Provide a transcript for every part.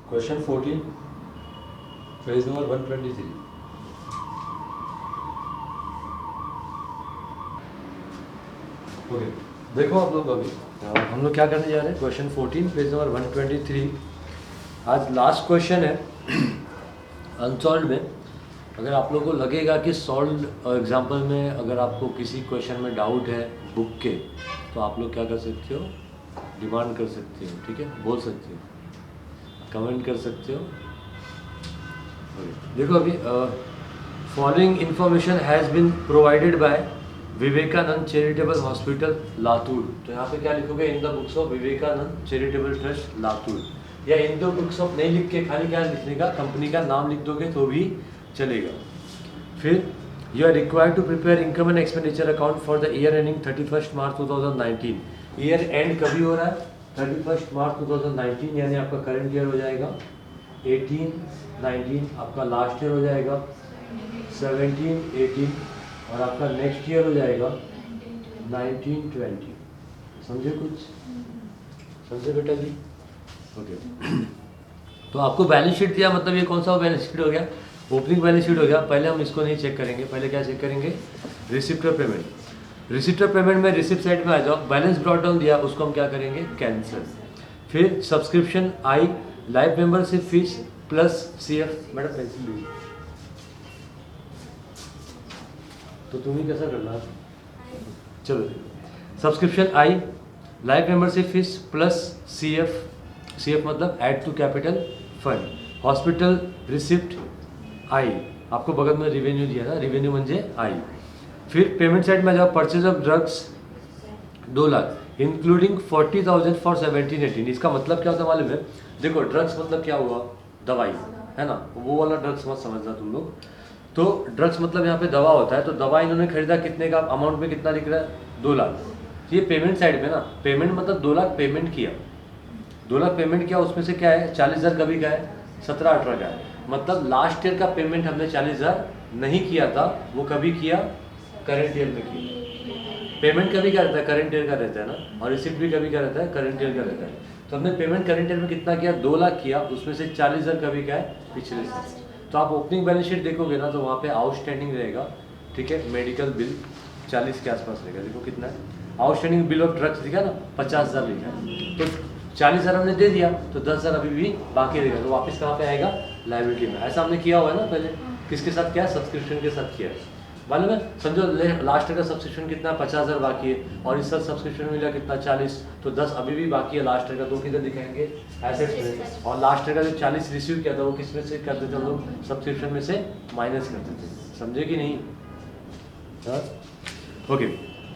Question 14 page number 123। Okay, देखो आप लोग अभी हम लोग क्या करने जा रहे हैं। क्वेश्चन 14 पेज नंबर 123 आज लास्ट क्वेश्चन है अनसॉल्व में। अगर आप लोगों को लगेगा कि सॉल्व एग्जाम्पल में अगर आपको किसी क्वेश्चन में डाउट है बुक के, तो आप लोग क्या कर सकते हो, डिमांड कर सकते हो, ठीक है, बोल सकते हो, कमेंट कर सकते हो। देखो अभी following information has been provided by Vivekananda charitable hospital Latur. तो यहाँ पे क्या लिखोगे, in the books of Vivekananda charitable trust Latur, या इन द बुक्स ऑफ नहीं लिख के खाली क्या लिखने का, कंपनी का नाम लिख दोगे तो भी चलेगा। फिर you are required to prepare income and expenditure account for the year ending 31 March 2019। Year end कभी हो रहा है, 31 मार्च 2019, यानी आपका करंट ईयर हो जाएगा। 18, 19 आपका लास्ट ईयर हो जाएगा। 17, 18 और आपका नेक्स्ट ईयर हो जाएगा 19, 20। समझे कुछ, समझे बेटा जी? ओके तो आपको बैलेंस शीट दिया, मतलब ये कौन सा बैलेंस शीट हो गया, ओपनिंग बैलेंस शीट हो गया। पहले हम इसको नहीं चेक करेंगे, पहले क्या चेक करेंगे, receipt of payment. Receipt of payment में रिसिप्ट साइड में आ जाओ, बैलेंस ब्रॉट डाउन दिया, उसको हम क्या करेंगे, कैंसिल। फिर सब्सक्रिप्शन आई, life membership fee plus CF। Madam pencil लीजिए, तो तुम ही कैसा करना है। चलो, सब्सक्रिप्शन आई, life membership fee plus CF मतलब add to capital fund. Hospital receipt आई, आपको बगल में रिवेन्यू दिया ना, रिवेन्यू म्हणजे आई। फिर पेमेंट साइड में जाओ, purchase of drugs 2 lakh including 40,000 for 17-18। इसका मतलब क्या होता है मालूम है? देखो ड्रग्स मतलब क्या हुआ, दवाई है ना, वो वाला ड्रग्स मत समझना तुम लोग। तो ड्रग्स मतलब यहाँ पे दवा होता है, तो दवा इन्होंने खरीदा कितने का, अमाउंट में कितना लिख रहा है, 2 लाख। ये पेमेंट साइड में ना, पेमेंट मतलब 2 लाख पेमेंट किया, 2 लाख पेमेंट किया, उसमें से क्या है 40,000 कभी का है, 17-18 का है। मतलब लास्ट ईयर का पेमेंट हमने 40,000 नहीं किया था, वो कभी किया, करंट ईयर में किया। पेमेंट कभी क्या रहता है, करंट ईयर का रहता है ना, और रिसिप्ट भी कभी क्या रहता है, करंट ईयर का रहता है। तो हमने पेमेंट करंट ईयर में कितना किया, 2 लाख किया, उसमें से 40,000 कभी का है, पिछले साल। तो आप ओपनिंग बैलेंस शीट देखोगे ना, तो वहाँ पे आउटस्टैंडिंग रहेगा, ठीक है, मेडिकल बिल 40 के आसपास रहेगा। देखो कितना है, आउटस्टैंडिंग बिल ऑफ ड्रग्स दिखा ना, 50,000 लिखा है, तो 40,000 हमने दे दिया, तो 10,000 अभी भी बाकी रहेगा, तो वापस कहाँ पे आएगा, लायबिलिटी में। ऐसा हमने किया हुआ है ना पहले, किसके साथ किया, सब्सक्रिप्शन के साथ किया है, मालूम है। समझो लास्ट का सब्सक्रिप्शन कितना, 50,000 बाकी है, और इस साल सब्सक्रिप्शन मिला कितना, 40, तो 10 अभी भी बाकी है लास्ट का, तो किधर दिखाएंगे, एसेट्स में। और लास्ट का जो 40 रिसीव किया था, वो किस में से करते थे हम लोग, सब्सक्रिप्शन में से माइनस करते थे, समझे कि नहीं? ओके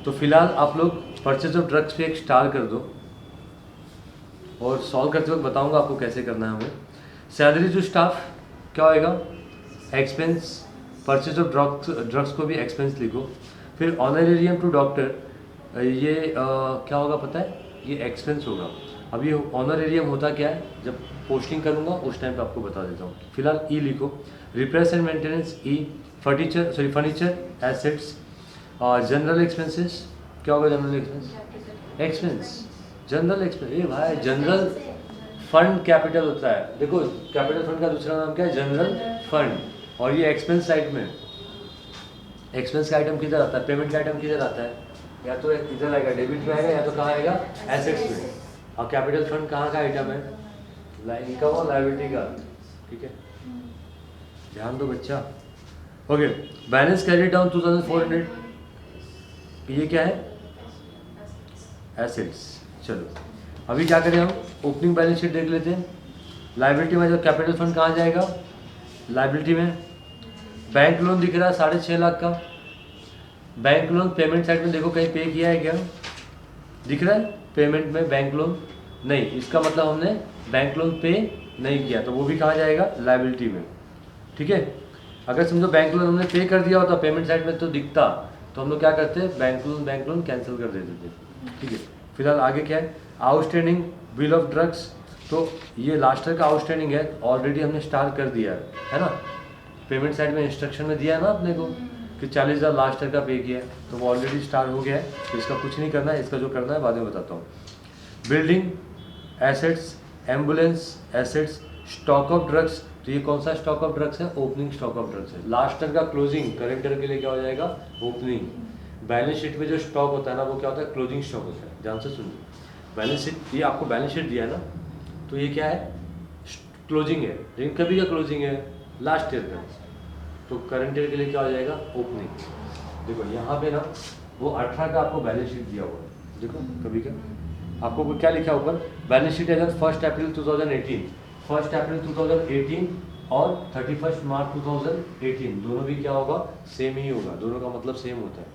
तो फिलहाल आप लोग परचेज ऑफ ड्रग्स पे एक स्टार कर दो, और सॉल्व करते वक्त बताऊंगा आपको कैसे करना है हमें। सैलरी टू स्टाफ क्या होएगा, एक्सपेंस, परचेज ऑफ ड्रग्स को भी एक्सपेंस लिखो। फिर ऑनरेरियम टू डॉक्टर, ये क्या होगा पता है, ये एक्सपेंस होगा। अब ये ऑनरेरियम होता क्या है, जब पोस्टिंग करूँगा उस टाइम पे आपको बता देता हूँ। फिलहाल ई लिखो, repairs and maintenance E, furniture assets, और जनरल एक्सपेंसेस क्या होगा, जनरल एक्सपेंस, जनरल एक्सपेंस। ये भाई जनरल फंड कैपिटल होता है, देखो कैपिटल फंड का दूसरा नाम क्या है, जनरल फंड। और ये एक्सपेंस साइड में, एक्सपेंस का आइटम किधर आता है, पेमेंट का आइटम किधर आता है, या तो इधर आएगा डेबिट में आएगा, या तो कहाँ आएगा, एसेट्स में। और कैपिटल फंड कहाँ का आइटम है, इनकम और लायबिलिटी का, ठीक है, ध्यान दो बच्चा। ओके, बैलेंस कैरी डाउन 2400, ये क्या है, एसेट्स। चलो अभी क्या करें हम, ओपनिंग बैलेंस शीट देख लेते हैं। लायबिलिटी में जब कैपिटल फंड कहाँ जाएगा, लायबिलिटी में। बैंक लोन दिख रहा है 6.5 लाख का, बैंक लोन पेमेंट साइड में देखो कहीं पे किया है क्या, दिख रहा है पेमेंट में बैंक लोन नहीं, इसका मतलब हमने बैंक लोन पे नहीं किया, तो वो भी कहाँ जाएगा, लायबिलिटी में, ठीक है। अगर समझो बैंक लोन हमने पे कर दिया होता पेमेंट साइड में तो दिखता, तो हम लोग क्या करते हैं, बैंक लोन कैंसिल कर देते थे, ठीक है। फिलहाल आगे क्या है, आउटस्टैंडिंग बिल ऑफ ड्रग्स, तो ये लास्ट ईयर का आउटस्टैंडिंग है, ऑलरेडी हमने स्टार्ट कर दिया है ना, पेमेंट साइड में इंस्ट्रक्शन में दिया है ना अपने को कि 40,000 लास्ट ईयर का पे किया है, तो वो ऑलरेडी स्टार्ट हो गया है, तो इसका कुछ नहीं करना है, इसका जो करना है बाद में बताता हूँ। Building assets, ambulance assets, stock of drugs, तो ये कौन सा स्टॉक ऑफ ड्रग्स है? ओपनिंग स्टॉक ऑफ ड्रग्स है। लास्ट ईयर का क्लोजिंग करंट ईयर के लिए क्या हो जाएगा? ओपनिंग। बैलेंस शीट में जो स्टॉक होता है ना वो क्या होता है? क्लोजिंग स्टॉक होता है। ध्यान से सुनिए, बैलेंस शीट, ये आपको बैलेंस शीट दिया है ना, तो ये क्या है? क्लोजिंग है, लेकिन कभी का क्लोजिंग है? लास्ट ईयर का। तो करंट ईयर के लिए क्या हो जाएगा? ओपनिंग। देखो यहाँ पे ना वो 18 का आपको बैलेंस शीट दिया हुआ है, देखो कभी का आपको क्या लिखा है ऊपर? बैलेंस शीट अगर 1 अप्रैल 2018, 1 अप्रैल 2018 और 31 मार्च 2018 दोनों भी क्या होगा? सेम ही होगा, दोनों का मतलब सेम होता है।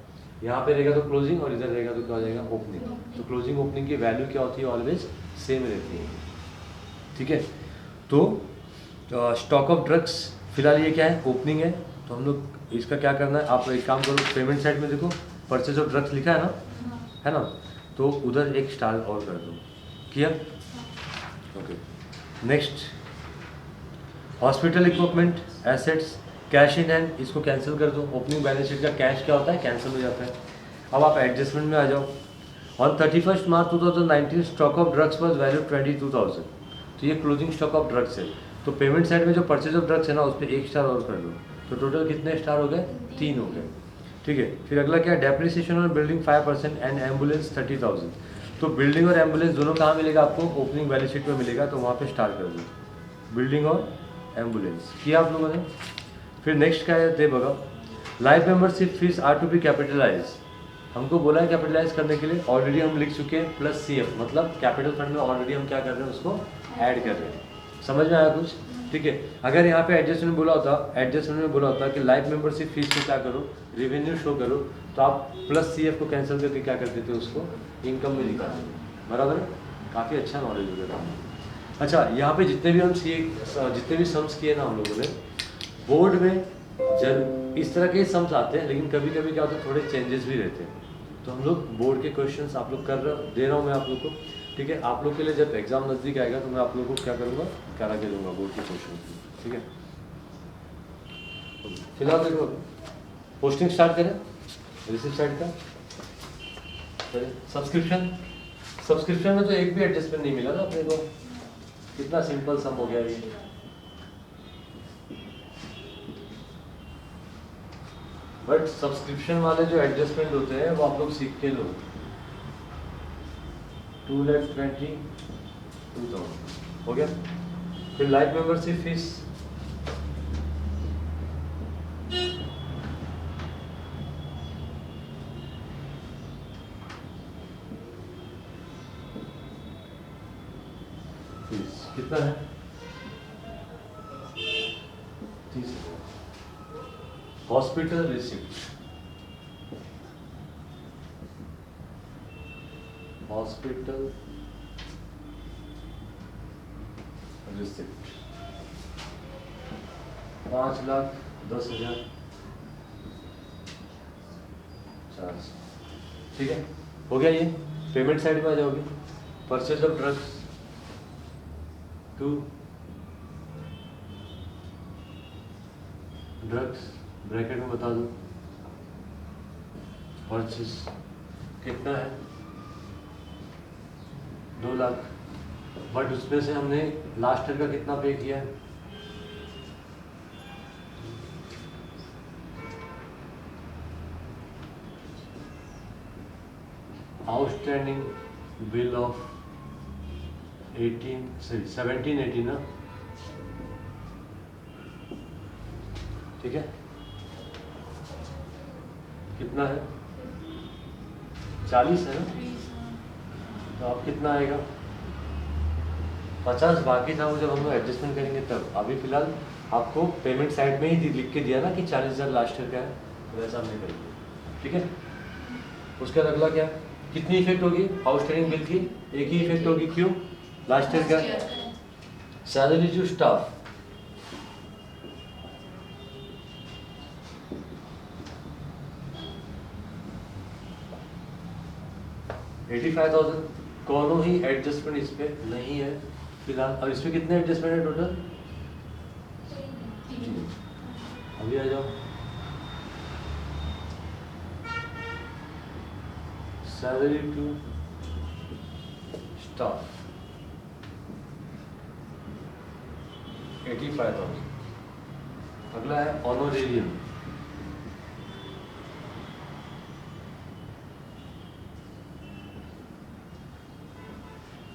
यहाँ पे रहेगा तो क्लोजिंग और इधर रहेगा तो क्या हो जाएगा? ओपनिंग। तो क्लोजिंग ओपनिंग की वैल्यू क्या होती है? ऑलवेज सेम रहती है, ठीक है। तो स्टॉक ऑफ ड्रग्स फिलहाल ये क्या है? ओपनिंग है। तो हम लोग इसका क्या करना है? आप एक काम करो, पेमेंट साइड में देखो परचेज ऑफ ड्रग्स लिखा है ना, है ना, तो उधर एक स्टार और कर दो। किया? Okay. Next, hospital equipment assets cash in hand, इसको कैंसिल कर दो। ओपनिंग बैलेंस शीट का कैश क्या होता है? कैंसिल हो जाता है। अब आप एडजस्टमेंट में आ जाओ। On 31 March 2019 stock of drugs was value 22,000, तो ये क्लोजिंग स्टॉक ऑफ ड्रग्स है। तो पेमेंट साइड में जो परचेज ऑफ ड्रग्स है ना, उस पर एक स्टार और कर दो। तो टोटल कितने स्टार हो गए? 3 हो गए, ठीक है। फिर अगला क्या है? Depreciation on building 5% and ambulance 30,000। तो बिल्डिंग और एम्बुलेंस दोनों कहाँ मिलेगा आपको? ओपनिंग बैलेंस शीट में मिलेगा, तो वहाँ पे स्टार कर दो, बिल्डिंग और एम्बुलेंस। किया आप लोगों ने? फिर नेक्स्ट क्या है? दे बगा, life membership fees are to be capitalise. हमको बोला है कैपिटलाइज करने के लिए, ऑलरेडी हम लिख चुके हैं प्लस CF, मतलब कैपिटल फंड में ऑलरेडी हम क्या कर रहे हैं? उसको ऐड कर रहे हैं। समझ में आया कुछ? ठीक है। अगर यहाँ पे एडजस्टमेंट में बोला होता कि लाइफ मेंबरशिप फीस को क्या करो? रेवेन्यू शो करो, तो आप प्लस CF को कैंसिल करके क्या कर देते? उसको इनकम में दिखा देते। बराबर है? काफ़ी अच्छा नॉलेज हो गया। अच्छा, यहाँ पे जितने भी सम्स किए ना हम लोगों ने, बोर्ड में जब इस तरह के सम्स आते हैं, लेकिन कभी कभी क्या होता है? थोड़े चेंजेस भी रहते हैं। तो हम लोग बोर्ड के क्वेश्चंस आप लोग दे रहा हूँ मैं आप लोग को, ठीक है। आप लोग के लिए जब एग्जाम नज़दीक आएगा तो मैं आप लोगों को क्या करूँगा? करा के दूंगा बोर्ड के क्वेश्चन, ठीक है। फिलहाल देखो, पोस्टिंग स्टार्ट करें, रिसिप्ट साइड का सब्सक्रिप्शन में तो एक भी एडजस्टमेंट नहीं मिला ना अपने को। कितना सिंपल सम हो गया ये। बट सब्सक्रिप्शन वाले जो एडजस्टमेंट होते हैं वो आप लोग सीख के लो। 2,22,000 हो गया। फिर लाइफ मेंबरशिप फीस, कितना है? 30,000। हॉस्पिटल रिसिप्ट, हॉस्पिटल रिसिप्ट 5,10,000 400, ठीक है। हो गया ये। पेमेंट साइड में आ जाओगे, purchase of drugs to drugs, bracket में बता दो परचेज कितना है? 2 लाख। बट उसमें से हमने लास्ट ईयर का कितना पे किया है? आउटस्टैंडिंग बिल ऑफ 17-18 ना, ठीक है। कितना है? 40 है ना, तो अब कितना आएगा? 50 बाकी था वो, जब हम लोग एडजस्टमेंट करेंगे तब। अभी फिलहाल आपको पेमेंट साइड में ही लिख के दिया ना कि 40,000 लास्ट ईयर का है, तो वैसा हमने करेंगे, ठीक है। उसके बाद अगला क्या? कितनी इफेक्ट होगी आउटस्टैंडिंग बिल की? एक ही इफेक्ट होगी। क्यों? लास्ट ईयर का सैलरी टू स्टाफ, $85,000। कौनों ही एडजस्टमेंट इस पे नहीं है फिलहाल। अब इसमें कितने एडजस्टमेंट है टोटल? अभी आ जाओ, सैलरी टू स्टाफ 85,000। अगला है ऑनोरेरियम।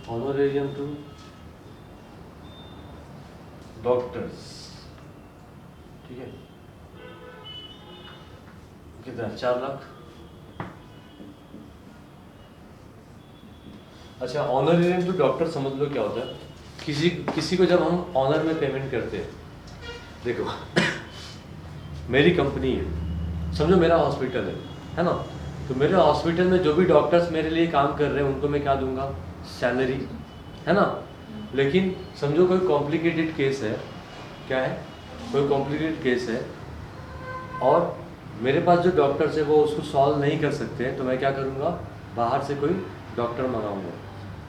ऑनोरेरियम टू डॉक्टर्स, ठीक है, कितना? 4 लाख। अच्छा, ऑनरेरियम टू डॉक्टर समझ लो क्या होता है। किसी को जब हम ऑनर में पेमेंट करते हैं, देखो मेरी कंपनी है, समझो मेरा हॉस्पिटल है ना, तो मेरे हॉस्पिटल में जो भी डॉक्टर्स मेरे लिए काम कर रहे हैं उनको मैं क्या दूंगा? सैलरी, है ना। लेकिन समझो कोई कॉम्प्लिकेटेड केस है, क्या है? कोई कॉम्प्लिकेटेड केस है और मेरे पास जो डॉक्टर्स है वो उसको सॉल्व नहीं कर सकते हैं, तो मैं क्या करूँगा? बाहर से कोई डॉक्टर मंगाऊंगा।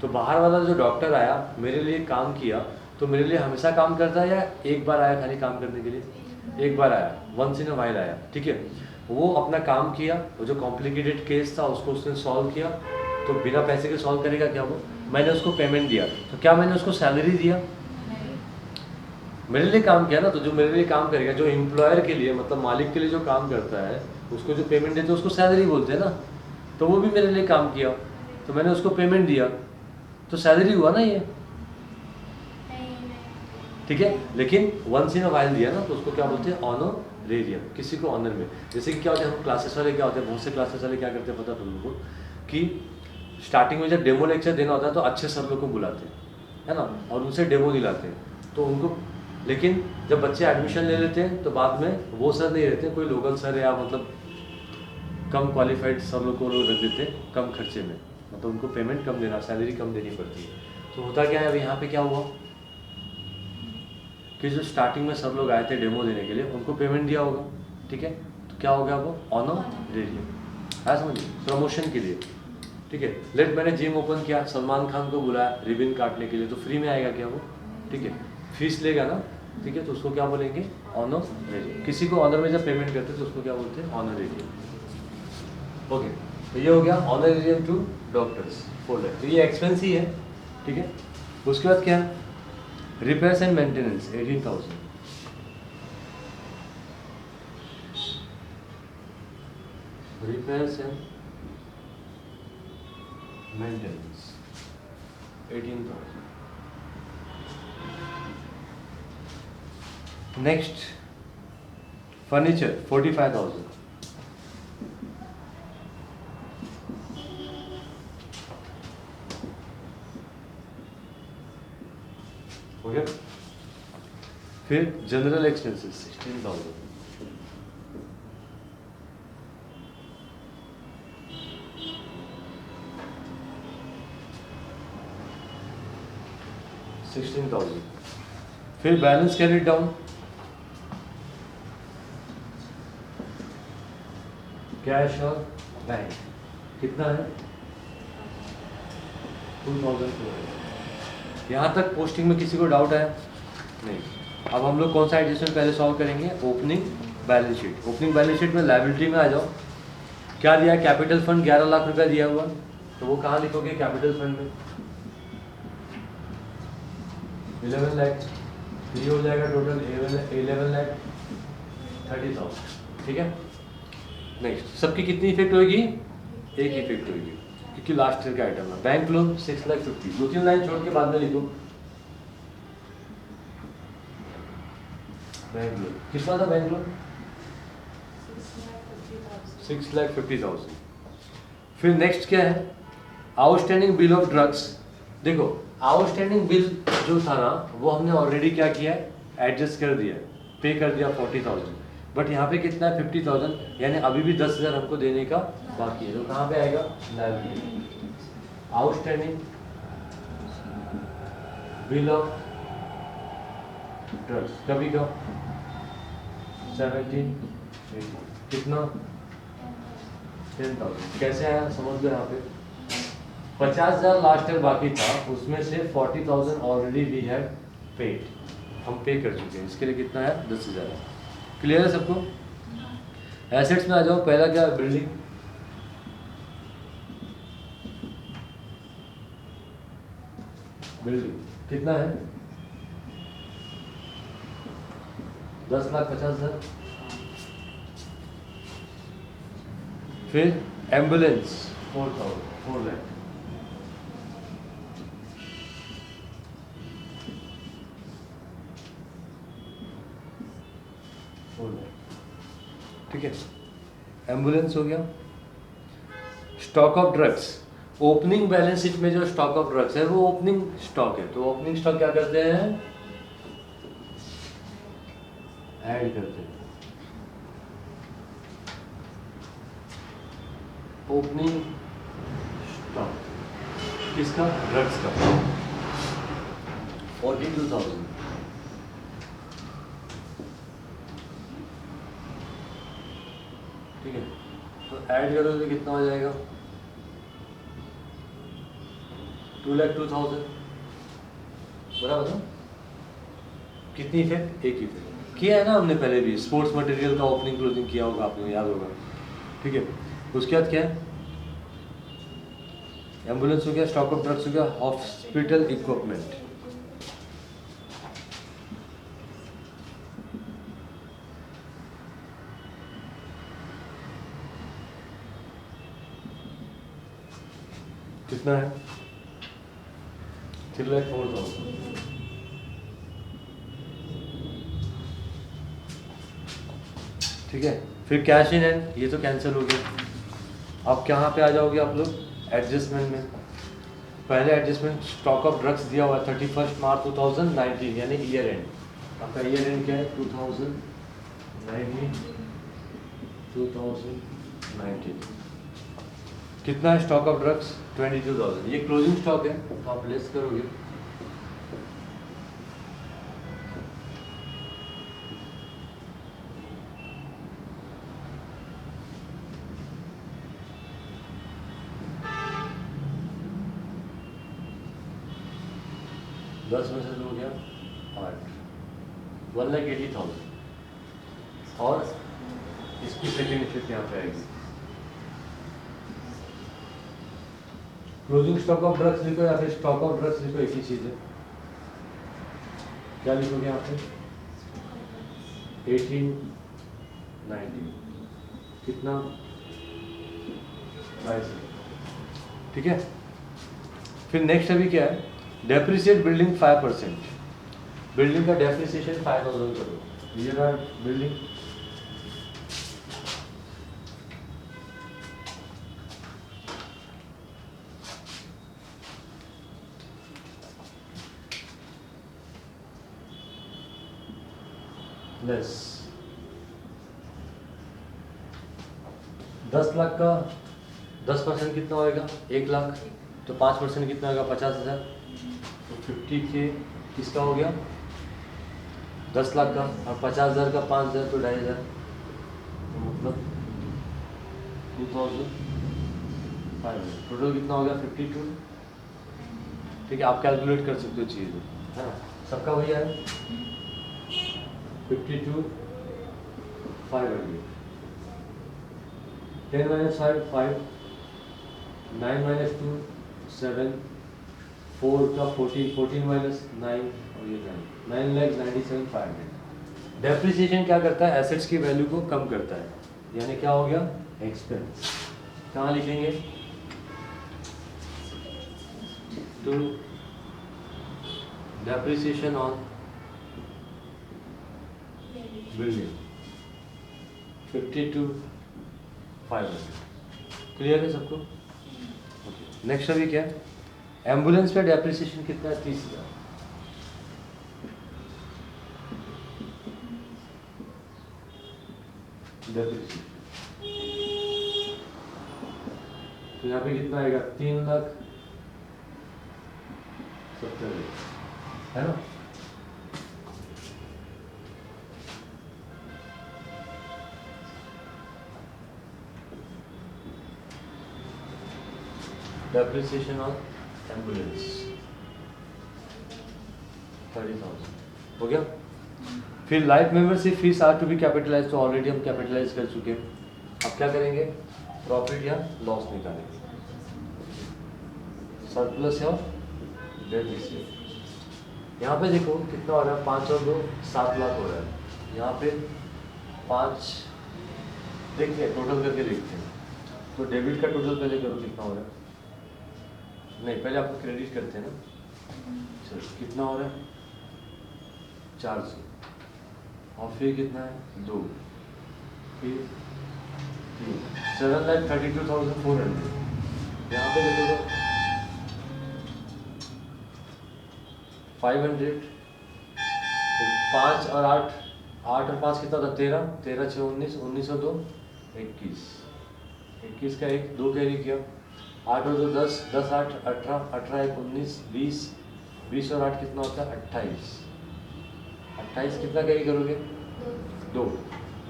तो बाहर वाला जो डॉक्टर आया मेरे लिए काम किया, तो मेरे लिए हमेशा काम करता है या एक बार आया खाली काम करने के लिए? एक बार आया, वंस इन अ वाइल आया, ठीक है। वो अपना काम किया, वो जो कॉम्प्लिकेटेड केस था उसको उसने सॉल्व किया, तो बिना पैसे के सॉल्व करेगा क्या वो? मैंने उसको पेमेंट दिया, तो क्या मैंने उसको सैलरी दिया? मेरे लिए काम किया ना, तो जो मेरे लिए काम करेगा, जो एम्प्लॉयर के लिए मतलब मालिक के लिए जो काम करता है उसको जो पेमेंट देते हैं उसको सैलरी बोलते हैं ना। तो वो भी मेरे लिए काम किया, तो मैंने उसको पेमेंट दिया, तो सैलरी हुआ ना ये, ठीक है। लेकिन वंस इन अ वाइल दिया ना, तो उसको क्या बोलते हैं? ऑनरेरियम। किसी को ऑनर में, जैसे कि क्या होता है, हम क्लासेस वाले क्या होते हैं, बहुत से क्लासेस वाले क्या करते हैं पता तुम लोगों को, कि स्टार्टिंग में जब डेमो लेक्चर देना होता है तो अच्छे सर लोग को बुलाते हैं, है ना, और उनसे डेमो दिलाते हैं, तो उनको, लेकिन जब बच्चे एडमिशन ले लेते हैं तो बाद में वो सर नहीं रहते, कोई लोकल सर या मतलब कम क्वालिफाइड सर लोग को लोग रख देते हैं कम खर्चे में, मतलब उनको पेमेंट कम देना, सैलरी कम देनी पड़ती है। तो होता क्या है, अब यहाँ पे क्या हुआ कि जो स्टार्टिंग में सब लोग आए थे डेमो देने के लिए उनको पेमेंट दिया होगा, ठीक है, तो क्या हो गया वो? ऑनरेरियम। आया समझिए, प्रमोशन के लिए, ठीक है। लेट मैंने जिम ओपन किया, सलमान खान को बुलाया रिबिन काटने के लिए, तो फ्री में आएगा क्या वो? ठीक है, फीस लेगा ना, ठीक है, तो उसको क्या बोलेंगे? ऑनरेरियम। किसी को ऑनर में जब पेमेंट करते हैं तो उसको क्या बोलते हैं? ऑनरेरियम। ओके, तो ये हो गया ऑनरेरियम टू डॉक्टर्स 4 लाख। तो ये एक्सपेंस ही है, ठीक है। उसके बाद क्या है? Repairs and maintenance 18,000। Repairs and maintenance 18,000। Next furniture 45,000। हो गया। फिर जनरल एक्सपेंसेस 16,000। फिर बैलेंस कैरिड डाउन, कैश और बैंक कितना है? 2,000। यहाँ तक पोस्टिंग में किसी को डाउट है? नहीं। अब हम लोग कौन सा एडजस्टमेंट पहले सॉल्व करेंगे? Opening balance sheet. Opening balance sheet में लायबिलिटी में आ जाओ, क्या दिया? कैपिटल फंड 11 लाख रुपया दिया हुआ, तो वो कहाँ लिखोगे? कैपिटल फंड में 11 लाख, ये हो जाएगा टोटल 11,30,000, ठीक है। नेक्स्ट, सबकी कितनी इफेक्ट होगी? एक इफेक्ट होगी, क्योंकि लास्ट ईयर का आइटम है। बैंक लोन 6,50,000, 2-3 लाइन छोड़ के बाद में लिखो। बैंक लोन कितना था? Bank loan 6,50,000। फिर नेक्स्ट क्या है? Outstanding bill of drugs. देखो आउटस्टैंडिंग बिल जो था ना, वो हमने ऑलरेडी क्या किया है? एडजस्ट कर दिया, पे कर दिया 40,000। बट यहाँ पे कितना है? 50,000, यानी अभी भी 10,000 हमको देने का बाकी है। तो कहाँ पे आएगा? Liability. Outstanding bill of drugs कभी का 17, कितना? 10,000। कैसे आया समझ लो। यहाँ पे 50,000 लास्ट ईयर बाकी था, उसमें से 40,000 ऑलरेडी वी हैव पेड, हम पे कर चुके हैं। इसके लिए कितना है? 10,000 है। क्लियर है सबको? एसेट्स में आ जाओ। पहला क्या है? बिल्डिंग। बिल्डिंग कितना है? 10,50,000। फिर एम्बुलेंस 4 लाख। ठीक है, एम्बुलेंस हो गया। Stock of drugs, opening balance sheet में जो स्टॉक ऑफ ड्रग्स है वो ओपनिंग स्टॉक है, तो ओपनिंग स्टॉक क्या करते हैं, ऐड करते हैं। ओपनिंग स्टॉक किसका, ड्रग्स का, 42,000। ठीक है, तो ऐड करो तो कितना हो जाएगा, 2,02,000। बराबर ना, कितनी इफेक्ट, एक इफेक्ट किया है ना हमने पहले भी, स्पोर्ट्स मटेरियल का ओपनिंग क्लोजिंग किया होगा आपने, याद होगा। ठीक है, उसके बाद क्या है, एम्बुलेंस हो गया, स्टॉक ऑफ ड्रग्स हो गया, हॉस्पिटल इक्विपमेंट। कितना है, 3,04,000। ठीक है, फिर कैश इन हैंड, ये तो कैंसिल हो गया। अब कहाँ पे आ जाओगे आप लोग, एडजस्टमेंट में। पहले एडजस्टमेंट स्टॉक ऑफ ड्रग्स दिया हुआ है 31 मार्च 2019, यानी ईयर एंड। आपका ईयर एंड क्या है, 2019। कितना है स्टॉक ऑफ ड्रग्स, 22,000। ये क्लोजिंग स्टॉक है, तो आप लेस करोगे। दस में से 2 हो गया 8, 1,80,000। और इसकी सेकेंड इफेक्ट यहाँ पे आएगी, क्लोजिंग स्टॉक ऑफ ड्रग्स लिखो या फिर स्टॉक ऑफ ड्रग्स लिखो, एक ही चीज है। क्या लिखोगे यहाँ पे, 18, 19, कितना, 22। ठीक है, फिर नेक्स्ट अभी क्या है, डेप्रिसिएट बिल्डिंग 5%। बिल्डिंग का डेप्रिसिएशन 5,000 करो। ये रहा बिल्डिंग, लेस 10 लाख का 10% कितना होएगा, 1 लाख। तो 5% कितना होगा, 50,000। तो 50K किसका हो गया, 10 लाख का। और 50,000 का 5,000 तो 2,500, तो मतलब 2,500। टोटल कितना हो गया, 52। ठीक है, आप कैलकुलेट कर सकते हो चीज़, है ना, सबका वही है, 52,500। 10 - 5 5, 9 - 2 7, 4 का 14, 14 - 9 और ये 9,97,500। डेप्रिसिएशन क्या करता है, एसेट्स की वैल्यू को कम करता है, यानी क्या हो गया, एक्सपेंस। कहाँ लिखेंगे, to depreciation on building 52,500। Clear है सबको। नेक्स्ट अभी क्या है, एम्बुलेंस पे डेप्रिसिएशन कितना है, 30,000। डेप्रिसिएशन तो यहाँ पे कितना आएगा, 3,70,000, है ना। डेप्रिसिएशन ऑन एम्बुलेंस 30,000 हो गया। फिर life membership fees are to be capitalise, तो ऑलरेडी हम कैपिटलाइज कर चुके हैं। अब क्या करेंगे, प्रॉफिट या लॉस निकालेंगे, सरप्लस या डेप्रिसिएट। यहाँ पे देखो कितना हो रहा है, 5 और 2 7 लाख हो रहा है। यहाँ पे 5 देखते हैं, टोटल करके देखते हैं। तो डेबिट का टोटल पहले करो कितना हो रहा है, नहीं पहले आपको क्रेडिट करते हैं ना। चलो कितना हो रहा है 400, और फिर कितना है 2, फिर 3, 7,32,400। यहाँ पे देखो तो 500, 5 और 8, 8 और 5 कितना था 13, 13 6 19, 19 और 2 21, 21 का 1 2 कैरी किया, 8 और 2 10, 10 8 18, 18 1 19 20, 20 और 8 कितना होता है 28, 28 कितना कैरी करोगे 2,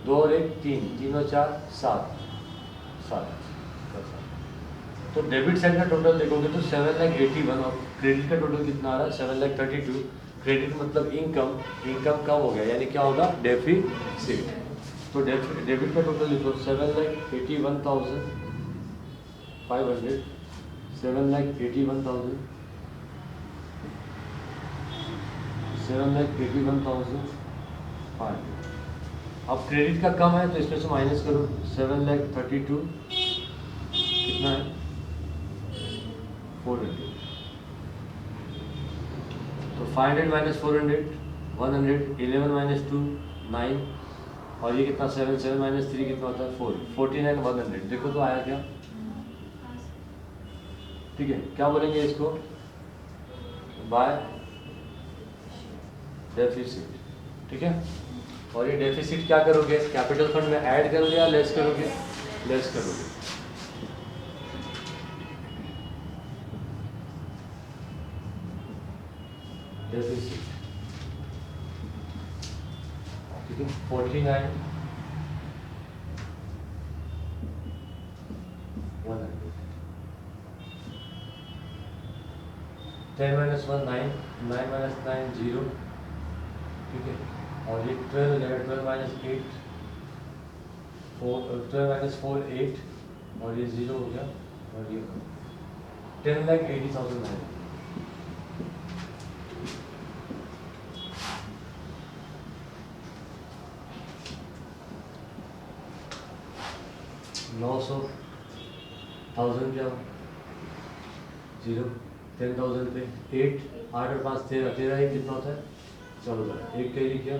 2 और 1 3, 3 और 4 7, 7। तो डेबिट साइड का टोटल देखोगे तो 7,81,000 और क्रेडिट का टोटल कितना आ रहा है 7,32,000। क्रेडिट मतलब इनकम, इनकम कम हो गया यानी क्या होगा डेफिसिट। तो डेबिट का टोटल लिखो 7,81,500, 7,81,000, 7,81,500। अब क्रेडिट का कम है तो इसमें से माइनस करो 7,32,000 कितना है 400। तो 500 माइनस 400 100, 11 माइनस 2 9, और ये कितना 7, 7 माइनस 3 कितना होता है 4, 49 100। देखो तो आया क्या, ठीक है। क्या बोलेंगे इसको बाय डेफिसिट, ठीक है। और ये डेफिसिट क्या करोगे कैपिटल फंड में ऐड करोगे या लेस करोगे, लेस करोगे। डेफिसिट ठीक है 49 100, 10 माइनस 1 9, 9 माइनस 9 0, ठीक है। और ये 12 हो जाएगा, 12 माइनस 8 4, 12 माइनस 4 8, और ये 0 हो गया, और ये 10,80,000 है। 900,000 क्या 0, 10,000 पे 8, 8 और 5 13, 13 एक कितना होता है 14, एक कैरी किया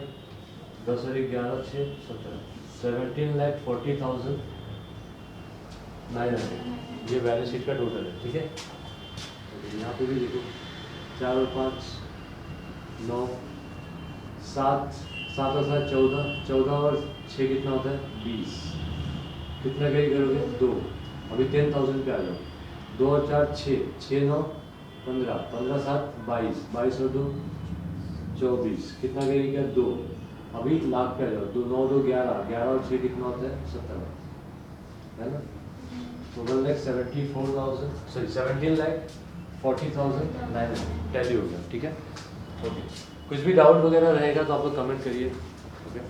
10 और 1 11 6 17, 17,40,900। ये बैलेंस शीट का टोटल है, ठीक है। यहाँ पे भी देखो 4 और 5 9, 7, 7 और 7 14, 14 और 6 कितना होता है 20, कितना कैरी करोगे 2, अभी 10,000 पे आ जाओ, 2 और 4 6, 6 9 15, 15 7 22, 22 और 2 24, कितना कैरी किया 2, अभी लाख पे आ जाओ, 2 9 2 11, 11 और 6 कितना होता है 17, है ना। तो 1,74,000 सॉरी 17,40,900 टैली हो गया, ठीक है। ओके, कुछ भी डाउट वगैरह रहेगा तो आप लोग कमेंट करिए, ओके।